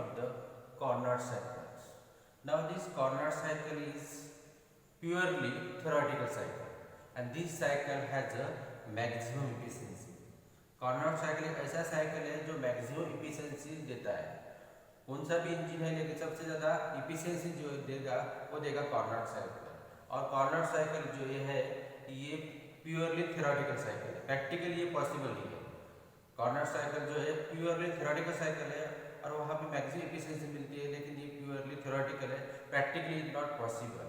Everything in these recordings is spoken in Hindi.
of the Carnot cycles. Now this Carnot cycle is purely theoretical cycle and this cycle has a maximum efficiency. Carnot cycle एक ऐसा साइकिल है जो मैक्सिमम इफिशियंसी देता है. कौन सा भी इंजन है लेकिन सबसे ज़्यादा इफिशियंसी जो देगा वो देगा कार्नट साइकिल. और कार्नट साइकिल जो ये है ये प्योरली थ्योरेटिकल साइकिल है, प्रैक्टिकली ये पॉसिबल नहीं है. कार्नट साइकिल जो है प्योरली थ्योरेटिकल साइकिल है और वहाँ पे मैक्सिमम इफिशियंसी मिलती है, लेकिन ये प्योरली थ्योरेटिकल है, प्रैक्टिकली इज नॉट पॉसिबल.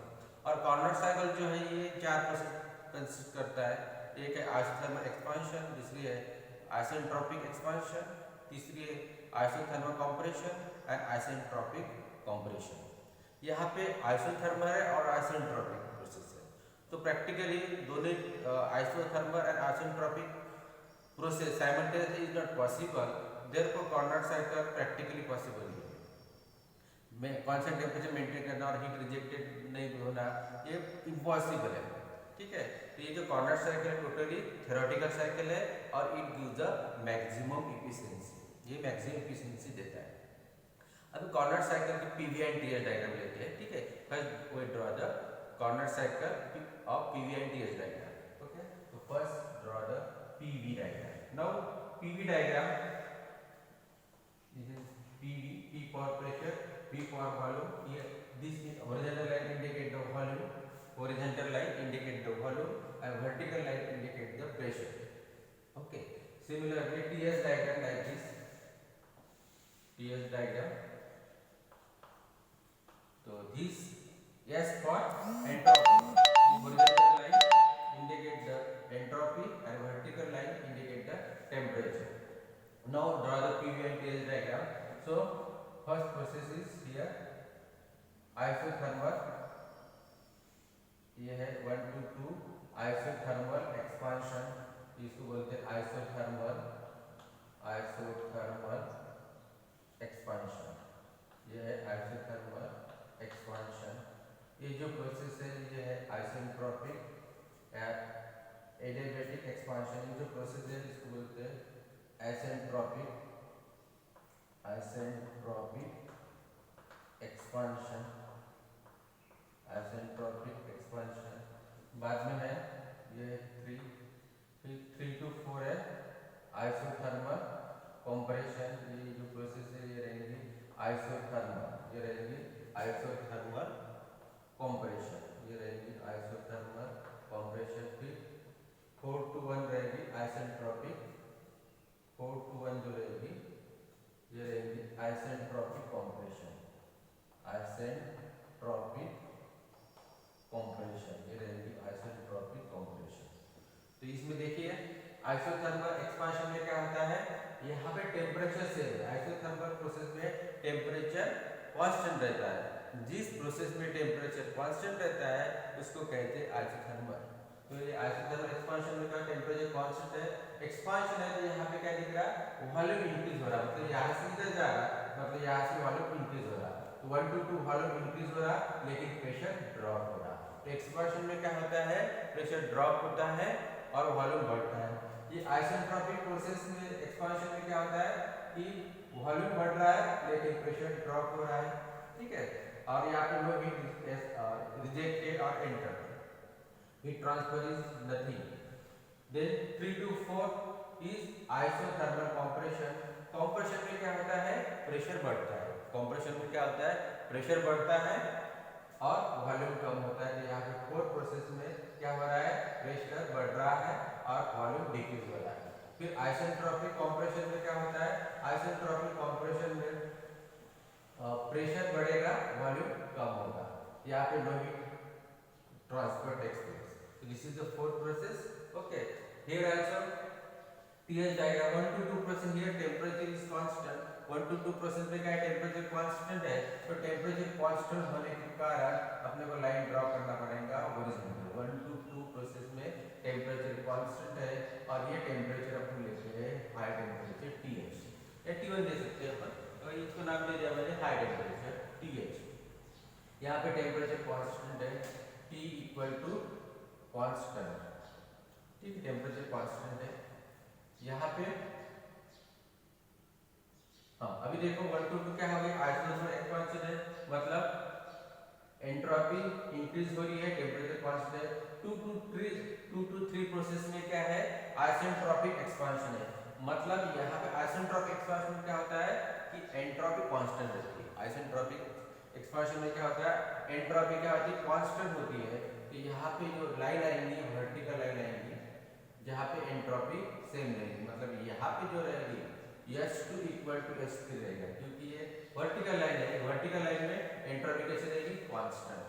और कार्नट साइकिल जो है ये 4 प्रोसेस कंसिस्ट करता है. एक है आइसोथर्मल एक्सपांशन, दूसरी है आइसेंट्रोपिक एक्सपांशन, तीसरी है isothermal compression and isentropic compression. यहाँ पे आइसोथर्मल है और आइसेंट्रोपिक प्रोसेस है. तो प्रैक्टिकली दोनों isothermal and isentropic process simultaneously is not possible. Therefore Carnot cycle practically possible है. कांस्टेंट टेम्परेचर मेंटेन करना और हीट रिजेक्टेड नहीं होना ये इम्पॉसिबल है. ठीक है, तो ये जो कार्नट साइकिल है टोटली थ्योरेटिकल साइकिल है और it gives the maximum efficiency. ये मैक्सिमम इफिशियंसी देता है. अभी कार्नट साइकिल की पीवी एंड टीएस डायग्राम लेते हैं. ठीक है, first we draw the Carnot cycle of PV and TS diagram. Okay, तो first draw the PV diagram. Now PV diagram, this is PV, P for pressure, V for volume. Here this is horizontal line indicate the volume, horizontal line indicate the volume and vertical line indicate the pressure. Okay, similarly TS diagram like this. TS diagram, so this S for entropy, horizontal line indicate the entropy and vertical line indicate the temperature. Now draw the PV and TS diagram. So first process is here isothermal. ये है 1 to 2 isothermal expansion, इसको बोलते हैं isothermal expansion. ये है isothermal expansion. ये जो प्रोसेस है ये है isentropic adiabatic expansion. ये जो प्रोसेस है इसको बोलते हैं isentropic expansion. बाद में है ये 3 to 4 है isothermal compression. ये जो प्रोसेस है ये रहेगी isothermal, ये रहेगी isothermal compression, ये रहेगी isothermal compression. फिर 4 to 1 रहेगी isentropic, 4 to 1 जो रहेगी ये रहेगी आइसेंट्रोपिक कंप्रेशन, ये रहेगी आइसेंट्रोपिक कंप्रेशन. तो इसमें देखिए आइसोथर्मल एक्सपांशन में क्या होता है, यहाँ पे टेम्परेचर से आइसोथर्मल प्रोसेस में टेम्परेचर कांस्टेंट रहता है. जिस प्रोसेस में टेम्परेचर कांस्टेंट रहता है उसको कहते हैं आइसोथर्मल. तो ये आइसोथर्मल एक्सपांशन में क्या टेम्परेचर कांस्टेंट है, एक्सपांशन है, तो यहाँ पे क्या दिख रहा है वॉल्यूम इंक्रीज हो रहा है. मतलब यहाँ से इधर जा रहा है, मतलब यहाँ से वॉल्यूम इंक्रीज हो रहा है. तो 1 to 2 वॉल्यूम इंक्रीज हो रहा है लेकिन प्रेशर ड्रॉप हो रहा है. तो एक्सपांशन में क्या होता है, प्रेशर ड्रॉप होता है और वॉल्यूम बढ़ता है. ये आइसेंट्रोपिक प्रोसेस में एक्सपांशन में क्या होता है कि वॉल्यूम बढ़ रहा है लेकिन प्रेशर ड्रॉप हो रहा है. ठीक है, और यहाँ पे नो हीट रिजेक्टेड और enter, heat transfer is nothing. Then 3 to 4 is isothermal compression. compression में क्या होता है, प्रेशर बढ़ता है. compression में क्या होता है, प्रेशर बढ़ता है और वॉल्यूम कम होता है. तो यहाँ पे 4 प्रोसेस में क्या हो रहा है, प्रेशर बढ़ रहा है और वॉल्यूम डिक्रीज हो रहा है. फिर आइसेंट्रोपिक कंप्रेशन में क्या होता है, आइसेंट्रोपिक कंप्रेशन में प्रेशर बढ़ेगा वॉल्यूम कम होगा. यहाँ पे no heat transfer takes place. So this is the fourth process. Okay, here also TS diagram 1 to 2 process. Here temperature is constant. 1 to 2 process में क्या है, टेम्परेचर कांस्टेंट है. तो टेम्परेचर कांस्टेंट होने के कारण अपने को लाइन ड्रॉ करना पड़ेगा हॉरिजॉन्टल. 1 to 2 प्रोसेस में टेम्परेचर कांस्टेंट है और ये टेम्परेचर अपन लेते हैं हाई टेम्परेचर TH या T1 दे सकते हैं अपन, और इसको नाम दे दिया मैंने हाई टेम्परेचर TH. यहाँ पे टेम्परेचर कांस्टेंट है, T इक्वल टू कांस्टेंट. ठीक है, टेम्परेचर कांस्टेंट है यहाँ पे. हाँ, अभी देखो 1 to 2 क्या हो गई एंट्रोपी इंक्रीज हो रही है, टेम्परेचर कांस्टेंट। 2 to 3 प्रोसेस में क्या है, आइसेंट्रोपिक एक्सपांशन है। मतलब यहाँ पे आइसेंट्रोपिक एक्सपांशन में क्या होता है कि एंट्रोपी कांस्टेंट रहती है। आइसेंट्रोपिक एक्सपांशन में क्या होता है, एंट्रोपी क्या होती है, कांस्टेंट होती है। तो यहाँ पे जो लाइन आएंगी, वर्टिकल लाइन आएंगी, जहाँ पे एंट्रोपी सेम रहेगी, मतलब यहाँ पे जो रहेगी S2 इक्वल टू S3 रहेगा, क्योंकि ये वर्टिकल लाइन है। वर्टिकल लाइन में एंट्रोपी कैसे रहेगी, कांस्टेंट।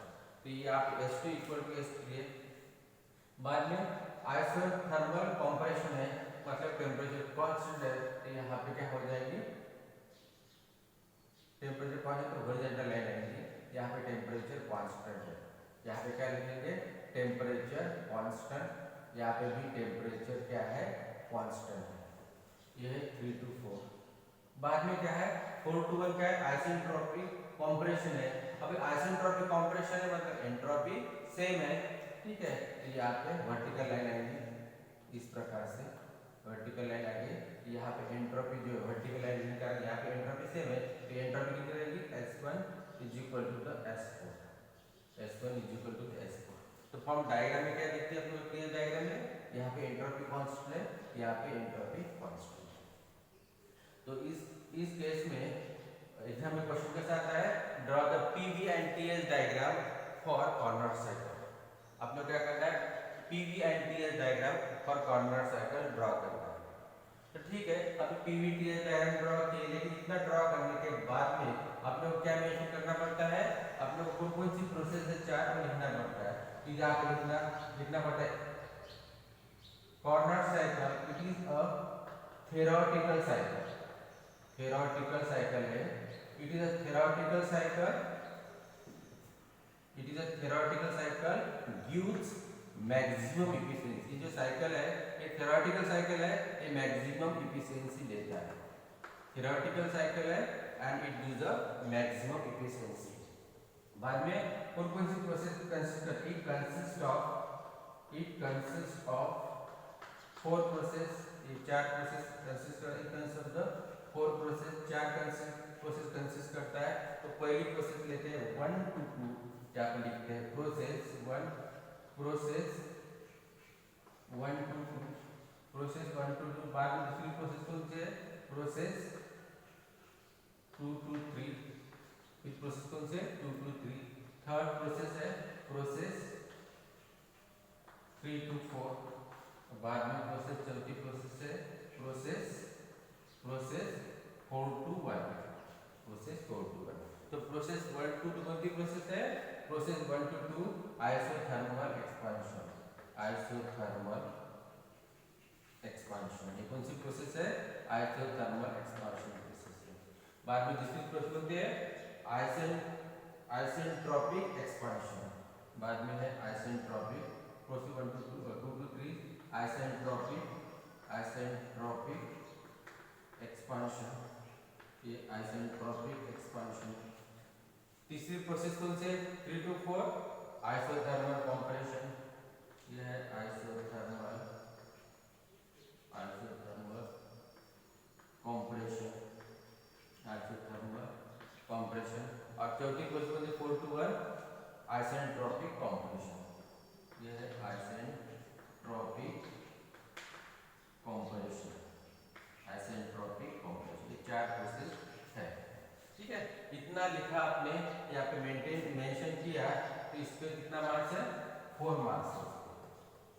तो ये आप S2 इक्वल टू S3 है। बाद में आइसोथर्मल कंप्रेशन है, मतलब टेम्परेचर कांस्टेंट है। तो यहाँ पे क्या हो जाएगी, टेम्परेचर कांस्टेंट, तो हॉरिजॉन्टल लाइन आएगी, यहाँ पे टेम्परेचर कांस्टेंट है। यहाँ पे क्या लिखेंगे, टेम्परेचर कांस्टेंट। यहाँ पे भी टेम्परेचर क्या है, कांस्टेंट है। ये है 3 to 4। बाद में क्या है, 4 to 1 क्या है, आइसेंट्रोपिक कंप्रेशन है। अब आइसेंट्रोपिक कंप्रेशन है मतलब एंट्रोपी सेम है, ठीक है। तो यहाँ पे वर्टिकल लाइन आएगी, इस प्रकार से वर्टिकल लाइन आएगी। यहाँ पे एंट्रोपी जो वर्टिकल लाइन निकाल, यहाँ पे एंट्रोपी सेम है, तो एंट्रोपी कितनी रहेगी, S1 is equal to the S4, S1 is equal to S4। तो फॉर्म डायग्राम में क्या देखते हैं अपने क्लियर डायग्राम में, यहाँ पे एंट्रोपी कांस्टेंट है, यहाँ पे एंट्रोपी कांस्टेंट है। तो इस केस में एग्जाम में क्वेश्चन कैसा आता है, draw the PV and TS diagram for Carnot cycle. आप लोग क्या करना है, PV and TS diagram for Carnot cycle draw करना है। तो ठीक है, अभी पीवी टीएस डायग्राम ड्रॉ किए, लेकिन इतना ड्रॉ करने के बाद में आप लोग क्या मेंशन करना पड़ता है, आप लोग को कौन सी प्रोसेस है चार्ट में लिखना पड़ता है। तो यहाँ पे लिखना पड़ता है, corner cycle it is a theoretical cycle. Theoretical cycle है, it is a theoretical cycle, it is a theoretical cycle gives maximum efficiency. ये जो साइकिल है ये थ्योरेटिकल साइकिल है, ये मैक्सिमम एफिशिएंसी देता है। थ्योरेटिकल साइकिल है and it gives a maximum efficiency. बाद में कौन सी प्रोसेस कंसिस्ट करती है, इट कंसिस्ट ऑफ 4 प्रोसेस, ये 4 प्रोसेस कंसिस्ट करती है, consist of the 4 process, 4 process consist करता है। तो पहली प्रोसेस लेते हैं 1 to 2, क्या लिखते हैं process 1, process 1 to 2, process 1 to 2। बाद में दूसरी प्रोसेस कौन सी है, प्रोसेस 2 to 3, फिर प्रोसेस कौन से 2 to 3। थर्ड प्रोसेस है प्रोसेस 3 to 4। बाद में प्रोसेस, चौथी प्रोसेस है प्रोसेस 4 to 1, प्रोसेस 4 to 1। तो प्रोसेस 1 to 2 कौन सी प्रोसेस है, process 1 to 2 isothermal expansion, isothermal expansion, ये कौन सी प्रोसेस है, आइसोथर्मल एक्सपांशन प्रोसेस है। बाद में दूसरी प्रोसेस होती है आइसेंट्रोपिक एक्सपांशन। बाद में है isentropic, process 1 to 2 to 3 isentropic expansion, ये आइसेंट्रोपिक एक्सपांशन। तीसरी प्रोसेस कौन से 3 to 4 आइसोथर्मल कंप्रेशन, ये है आइसोथर्मल कंप्रेशन, आइसोथर्मल कंप्रेशन। और चौथी प्रोसेस 4 to 1 आइसेंट्रोपिक कंप्रेशन, ये है आइसेंट्रोपिक कंप्रेशन, आइसेंट्रोपिक कंप्रेशन। ये 4 प्रोसेस है, ठीक है। इतना लिखा आपने यहाँ पे मेंशन किया, तो इस पे कितना मार्क्स है, 4 मार्क्स है।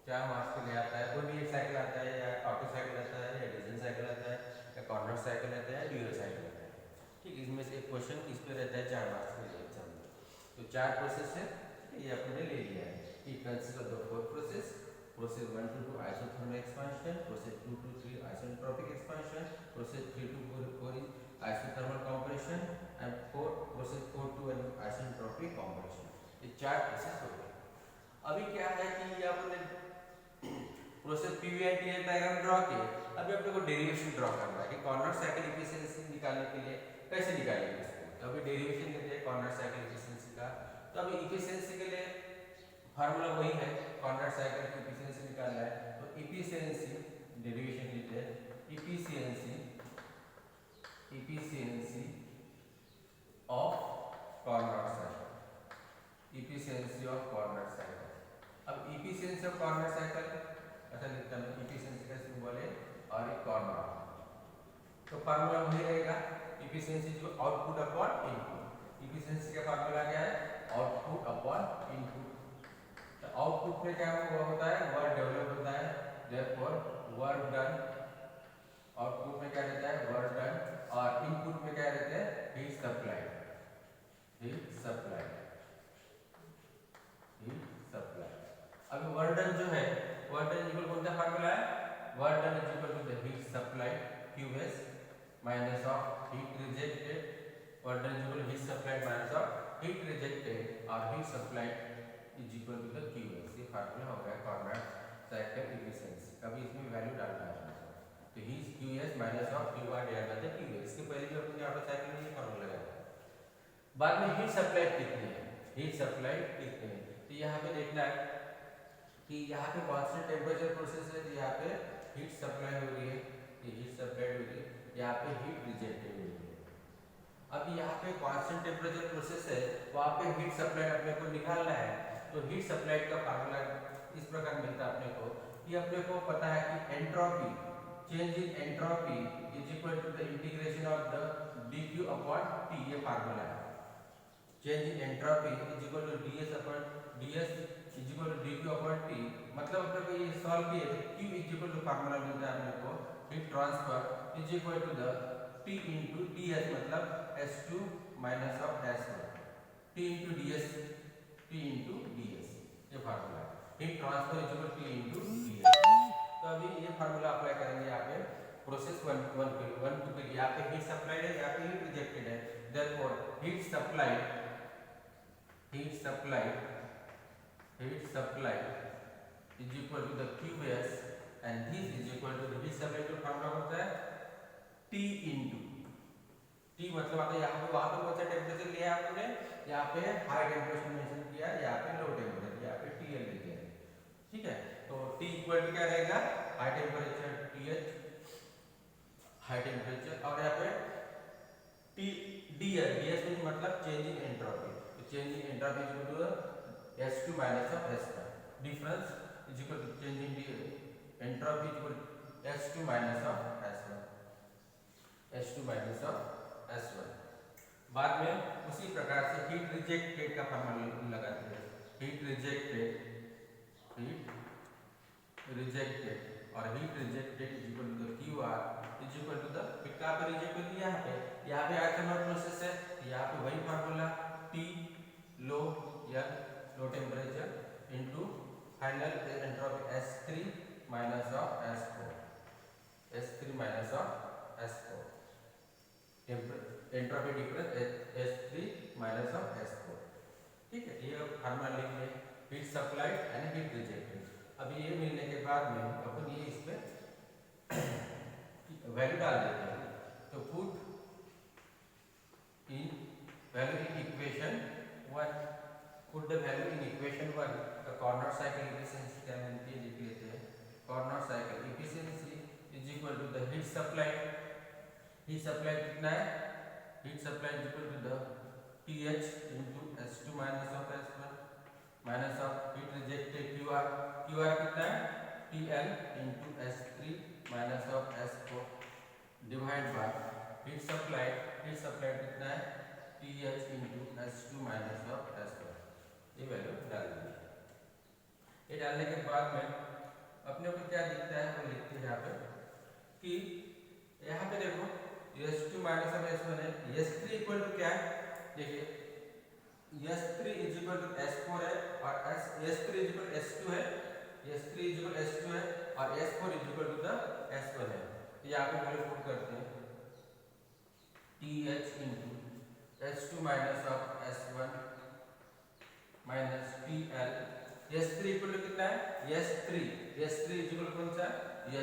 4 मार्क्स के लिए आता है, कोई भी एक साइकिल आता है, या ऑटो साइकिल आता है, या डीजल साइकिल आता है, या कॉर्नर साइकिल आता है, या ड्यूल साइकिल आता है, ठीक। इसमें से एक क्वेश्चन इस पे रहता है 4 मार्क्स के लिए एग्जाम में। तो 4 प्रोसेस है, ये आपने ले लिया है। It consist of the 4 process, process 1 to 2 isothermal expansion, process 2 to 3 isentropic expansion, process 3 to 4 is isothermal compression, and process 4 to 1 isentropic compression. ये 4 प्रोसेस हो गए। अभी क्या है कि ये आपने process PV and TS diagram draw किए, अभी आप लोगों को डेरिवेशन ड्रॉ करना है कि कॉर्नर साइकिल एफिशिएंसी निकालने के लिए कैसे निकालेंगे इसको। तो अभी डेरिवेशन लेते हैं कॉर्नर साइकिल एफिशिएंसी का। तो अभी एफिशिएंसी के लिए फार्मूला वही है, कॉर्नर साइकिल की एफिशिएंसी निकालना है। तो एफिशिएंसी डेरिवेशन लेते हैं, efficiency of corner cycle, efficiency of corner cycle ऐसा लिखता हूं, इफिशिएंसी का सिंबल है और एक कॉर्नर, तो फार्मूला वही रहेगा इफिशिएंसी जो आउटपुट अपॉन इनपुट। इफिशिएंसी का फार्मूला क्या है, आउटपुट अपॉन इनपुट। तो आउटपुट में क्या होता है, वर्क डेवलप होता है, देयरफॉर वर्क डन। आउटपुट में क्या रहता है, वर्क डन, और इनपुट में क्या रहता है, heat supply, heat supply, heat supply. अब वर्क डन जो है, वर्क डन इक्वल कौन सा फार्मूला है, work done is equal to the heat supply QS minus of heat rejected, work done is equal to heat supplied minus of heat rejected, और heat supplied is equal to the QS। ये फार्मूला हो गया कॉर्नर साइकिल इफिशिएंसी। अभी इसमें वैल्यू डालना है, तो heat QS minus of QR divided by the QS। इसके पहले भी अपने ऑटो साइकिल में ये फार्मूला लगाया। बाद में हीट सप्लाई कितनी है, हीट सप्लाई कितनी है, तो यहाँ पे देखना है कि यहाँ पे कांस्टेंट टेम्परेचर प्रोसेस है, तो यहाँ पे हीट सप्लाई हो रही है, ये हीट सप्लाई हो रही है, यहाँ पे हीट रिजेक्टेड हो रही है। अब यहाँ पे कांस्टेंट टेम्परेचर प्रोसेस है, वहाँ पे हीट सप्लाई अपने को निकालना है, तो हीट सप्लाई का फार्मूला इस प्रकार मिलता है अपने को कि अपने को पता है कि entropy, change in entropy is equal to the integration of the dq upon T, ये फार्मूला है। Change in entropy is equal to ds upon ds is equal to dq upon T, मतलब अपने को ये सॉल्व किए तो q is equal to formula मिलता है अपने को heat transfer is equal to the T into ds, मतलब S2 minus of S1, T into ds, T into ds, ये फार्मूला है। Heat transfer is equal T into ds। तो अभी ये फार्मूला अप्लाई करेंगे यहाँ पे प्रोसेस 1 2 के लिए। यहाँ पे हीट सप्लाइड है, यहाँ पे हीट रिजेक्टेड है, therefore heat supplied is equal to the QS and this is equal to the heat supply का फार्मूला होता है T इनटू T, मतलब आता है यहाँ पे, वहाँ पे कौन सा टेम्परेचर लिया है आपने, यहाँ पे हाई टेम्परेचर मेंशन किया है, यहाँ पे लो टेम्परेचर, यहाँ पे TL लिखा है, ठीक है। तो T इक्वल टू क्या रहेगा, high temperature TH, high temperature, और यहाँ पे DS मीन मतलब चेंज इन एंट्रोपी, तो change in entropy is equal to S2 minus of S1, difference is equal to change in entropy is equal to S2 minus of S1, S2 minus of S1। बाद में उसी प्रकार से हीट रिजेक्टेड का फार्मूला लगाते हैं, हीट रिजेक्टेड और heat rejected is equal to the QR is equal to the, फिर कहाँ पे रिजेक्ट होती है, यहाँ पे आइसोमर प्रोसेस है, यहाँ पे वही फार्मूला T लो या low temperature into final entropy S3 minus of S4, S3 minus of S4, entropy difference S3 minus of S4, ठीक है। ये फार्मूला लिख ले, heat supplied and heat rejected. अभी ये मिलने के बाद में अपन ये इस पे वैल्यू डाल देते हैं, तो put in value in equation 1, put the value in equation 1, the Carnot cycle efficiency क्या मिलती है लिख लेते हैं, Carnot cycle efficiency is equal to the heat supply, heat supply कितना है, heat supply is equal to the TH into S2 minus of S1 minus of heat rejected QR, QR कितना है TL into S3 minus of S4 divide by heat supply कितना है TH into S2 minus of S1, ये वैल्यू डाल दीजिए। ये डालने के बाद में अपने को क्या दिखता है वो लिखते हैं यहाँ पे कि यहाँ पे देखो S2 माइनस ऑफ S1 है, S3 इक्वल टू क्या है, देखिए S3 is equal to S4 है, और S3 is equal to S2 है, S3 इज इक्वल S2 है, और S4 is equal to the S1 है। यहाँ पे वैल्यू पुट करते हैं TH into S2 minus of S1 minus TL, S3 equal to कितना है S3 इज इक्वल कौन सा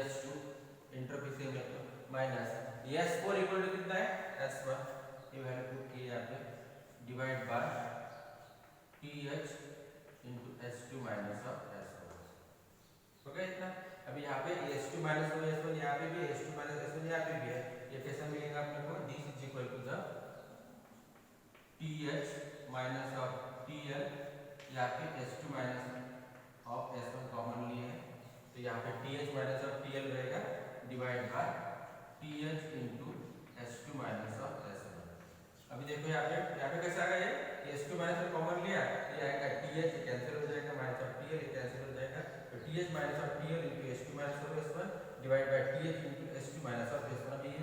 S2 एंट्रोपी सेम है तो, माइनस S4 इक्वल टू कितना है S1, ये वैल्यू पुट किए यहाँ पे divide by TH into S2 minus of S1, हो गया इतना। अभी यहाँ पे S2 माइनस ऑफ S1, यहाँ पे भी S2 माइनस S1, यहाँ पे भी है, ये कैसा मिलेगा अपने को, this is equal to the TH minus of TL, यहाँ पे S2 minus of S1 common लिए है, तो यहाँ पे TH माइनस ऑफ TL रहेगा divide by TH into S2 minus of S1। अभी देखो यहाँ पे कैसे आ गया ये S2 माइनस ऑफ कॉमन लिया, ये आएगा TH कैंसिल हो जाएगा, माइनस ऑफ TL कैंसिल हो जाएगा, तो TH minus of TL into S2 minus of S1 divide by TH into S2 minus of S1। अभी ये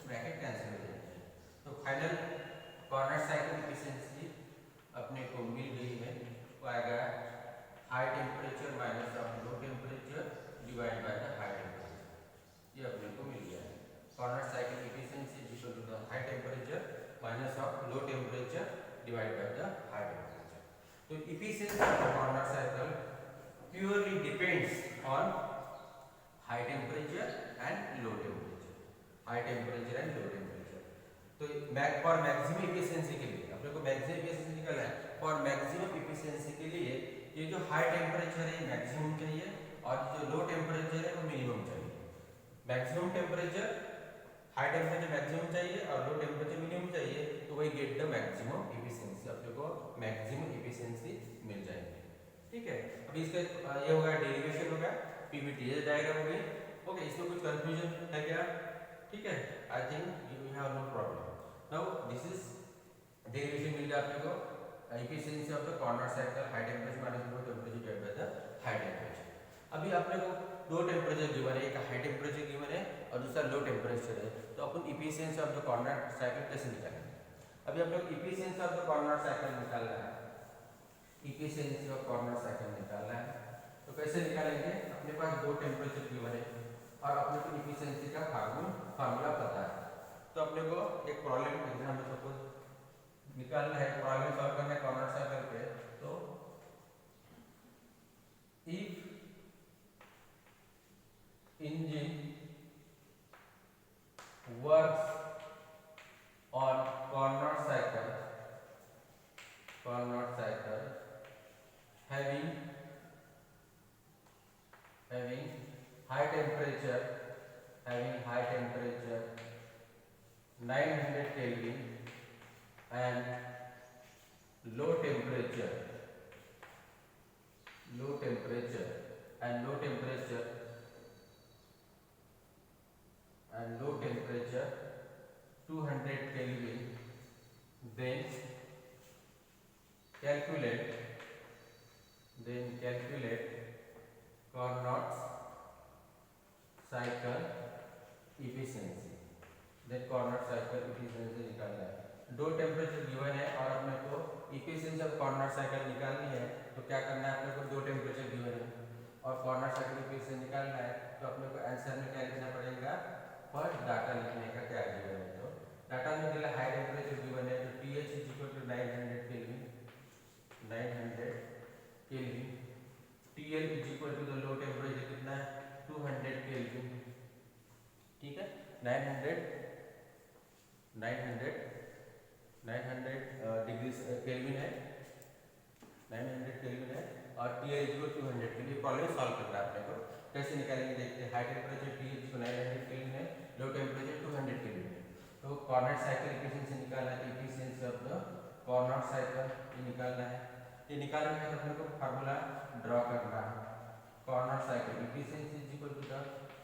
ब्रैकेट कैंसिल हो जाएगी, तो फाइनल कॉर्नर साइकिल एफिशिएंसी अपने को मिल गई है, वो आएगा high temperature minus of low temperature divide by the high temperature, ये अपने को मिल गया है। Corner cycle efficiency is equal to the high temperature minus of low temperature divide by the high temperature. तो efficiency of the Carnot cycle purely depends on high temperature and low temperature, high temperature and low temperature. तो फॉर मैक्सिमम एफिशिएंसी के लिए अपने को मैक्सिमम एफिशिएंसी निकालना है, फॉर मैक्सिमम एफिशिएंसी के लिए ये जो हाई टेम्परेचर है मैक्सिमम चाहिए और जो लो टेम्परेचर है वो मिनिमम चाहिए। Maximum temperature high temperature maximum चाहिए और लो टेम्परेचर मिनिमम चाहिए, तो वही गेट द मैक्सिमम एफिशिएंसी, अपने को मैक्सिमम एफिशिएंसी मिल जाएगी। ठीक है, अभी इसका ये होगा डेरिवेशन होगा, पीवीटी डायग्राम हो गई। ओके, इसमें कुछ कंफ्यूजन है क्या? ठीक है, I think you have no problem. Now this is derivation मिल गया अपने को efficiency of the Carnot cycle high temperature minus low temperature divide by the high temperature. अभी अपने को दो टेम्परेचर गिवन है, एक हाई टेम्परेचर गिवन है और दूसरा लो टेम्परेचर है, तो अपन efficiency of the Carnot cycle कैसे निकालेंगे? अभी अपने को efficiency of the Carnot cycle निकालना है, एफिशिएंसी ऑफ कॉर्नर साइकिल निकालना है, तो कैसे निकालेंगे? अपने पास दो टेम्परेचर गिवन है और अपने को एफिशिएंसी का फार्मूला पता है, तो अपने को एक प्रॉब्लम एग्जाम में सपोज निकालना है, प्रॉब्लम सॉल्व करना है कॉर्नर साइकिल पे। तो if engine works on corner cycle having high temperature 900 Kelvin and low temperature 200 Kelvin, then calculate Carnot cycle efficiency। निकालना है, दो टेम्परेचर गिवन है और अपने को एफिशिएंसी ऑफ कॉर्नर साइकिल निकालनी है, तो क्या करना है अपने को? दो टेम्परेचर गिवन है और कॉर्नर साइकिल एफिशिएंसी निकालना है, तो अपने को आंसर में क्या लिखना पड़ेगा? फर्स्ट डाटा लिखने का क्या गिवन है, तो डाटा में दिया हाई टेम्परेचर गिवन है, तो TH is equal to 900 kelvin, TL is equal to the low temperature कितना है? 200 केल्विन। ठीक है, 900 डिग्री केल्विन है, 900 केल्विन है और TL इज इक्वल टू 200 के लिए प्रॉब्लम सॉल्व करना है अपने को। कैसे निकालेंगे देखते हैं। हाई टेम्परेचर TH को 900 केल्विन है, लो टेम्परेचर 200 केल्विन है, तो कॉर्नर साइकिल एफिशिएंसी निकालना है, efficiency of the Carnot cycle ये निकालना है। ये निकालने के बाद अपने को फार्मूला ड्रॉ करना है। Corner cycle efficiency is equal to the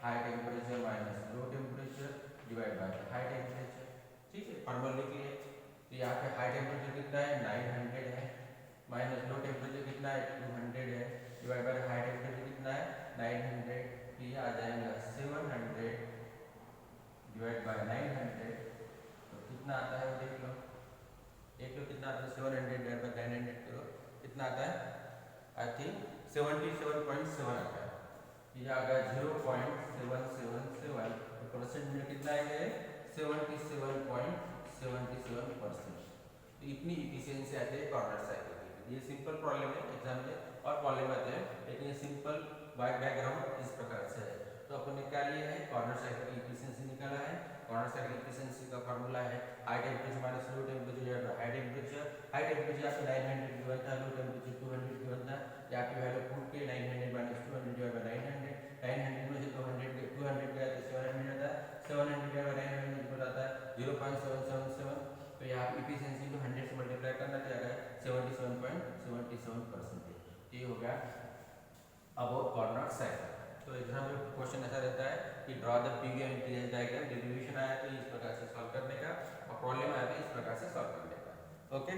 high temperature minus low temperature divide by high temperature. ठीक है, फार्मूला लिख लिए। तो यहाँ पे हाई टेम्परेचर कितना है? 900 है, माइनस लो टेम्परेचर कितना है? 200 है, डिवाइड बाय हाई टेम्परेचर कितना है? 900। तो ये आ जाएगा 700 डिवाइड बाय 900, तो कितना आता है वो देख लो, कितना आता है? 700 डिवाइड बाय 900 करो, कितना आता है? आई थिंक 77.7 आता है। ये आ गया 0.777, तो परसेंट में कितना आएगा? 77.77%। तो इतनी इफिशिएंसी आती है कॉर्नर साइकिल की। ये सिंपल प्रॉब्लम है एग्जाम में, और प्रॉब्लम आते हैं लेकिन ये सिंपल बैकग्राउंड इस प्रकार से है। तो अपन ने क्या लिया है? कॉर्नर साइकिल की एफिशिएंसी निकाला है। कॉर्नर साइकिल एफिशिएंसी का फार्मूला है high temperature minus low temperature, high temperature आपको 900 गिवन था, लो टेम्परेचर 200 गिवन था, यहाँ पे वैल्यू पुट के 900 माइनस 200 डिवाइड बाय 900 में से 200 गया तो 700 आता है, 700 डिवाइड बाय 900 इक्वल आता है 0.777। तो यहाँ पे एफिशिएंसी को 100 से मल्टीप्लाई करना चाहिए 77.77%। ये हो गया अबाउट कार्नोट साइकिल। तो एग्जाम में क्वेश्चन ऐसा रहता है कि draw the PV integer diagram, distribution आया तो इस प्रकार से सॉल्व करने का, और प्रॉब्लम आया तो इस प्रकार से सॉल्व करने का। ओके।